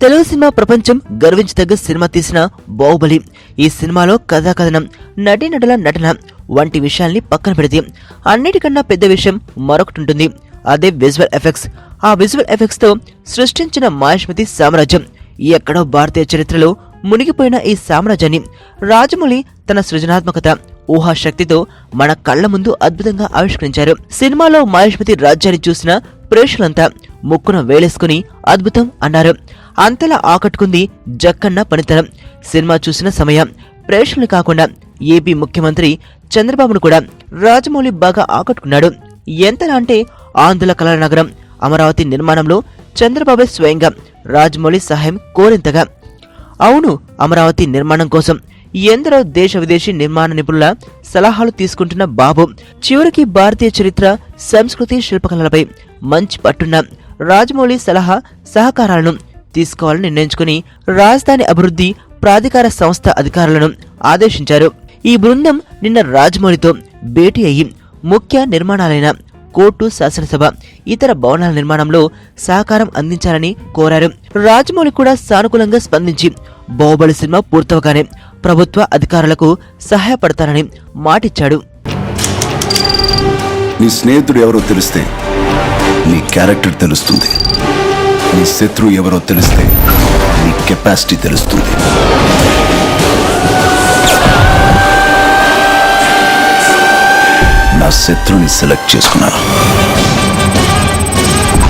Telugu cinema ప్రపంచం గర్వించదగ్గ cinema తీసిన బాహుబలి. ఈ సినిమాలో కథాకథనం, నటీనటుల నటన వంటి విషయాల్ని పక్కన పెడితే అన్నిటికన్నా పెద్ద విషయం మరొకటి ఉంటుంది. అదే విజువల్ ఎఫెక్ట్స్. ఆ విజువల్ ఎఫెక్ట్స్ తో సృష్టించిన మహేష్మతి సామ్రాజ్యం. ఎక్కడో భారతీయ చరిత్రలో మునిగిపోయిన ఈ సామ్రాజ్యాన్ని రాజమౌళి తన సృజనాత్మకత, ఊహాశక్తితో మన కళ్ల ముందు అద్భుతంగా ఆవిష్కరించారు. సినిమాలో మహేష్మతి రాజ్యాన్ని చూసిన ప్రేక్షకులంతా ముక్కున వేలేసుకుని అద్భుతం అన్నారు. అంతలా ఆకట్టుకుంది జక్కన్న పనితనం. సినిమా చూసిన సమయం ప్రేక్షకులు కాకుండా ఏపీ ముఖ్యమంత్రి చంద్రబాబును కూడా రాజమౌళి బాగా ఆకట్టుకున్నాడు. ఎంతలా అంటే ఆంధ్ర కళల నగరం అమరావతి నిర్మాణంలో చంద్రబాబు స్వయంగా రాజమౌళి సహాయం కోరింతగా. అవును, అమరావతి నిర్మాణం కోసం ఎందరో దేశ విదేశీ నిర్మాణ నిపుణుల సలహాలు తీసుకుంటున్న బాబు చివరికి భారతీయ చరిత్ర, సంస్కృతి, శిల్పకళలపై మంచి పట్టున్న రాజమౌళి సలహా సహకారాలను తీసుకోవాలని నిర్ణయించుకుని రాజధాని అభివృద్ధి ప్రాధికార సంస్థ అధికారులను ఆదేశించారు. ఈ బృందం నిన్న రాజమౌళితో భేటీ అయ్యి ముఖ్య నిర్మాణాలైన కోర్టు, శాసనసభ, ఇతర భవనాల నిర్మాణంలో సహకారం అందించాలని కోరారు. రాజమౌళి కూడా సానుకూలంగా స్పందించి బాహుబలి సినిమా పూర్తవగానే ప్రభుత్వ అధికారులకు సహాయపడతానని మాటిచ్చాడు. నీ స్నేహితుడు ఎవరో తెలిస్తే నీ క్యారెక్టర్ తెలుస్తుంది. నీ శత్రువు ఎవరో తెలిస్తే నీ కెపాసిటీ తెలుస్తుంది. నా శత్రువుని సెలెక్ట్ చేసుకున్నాను.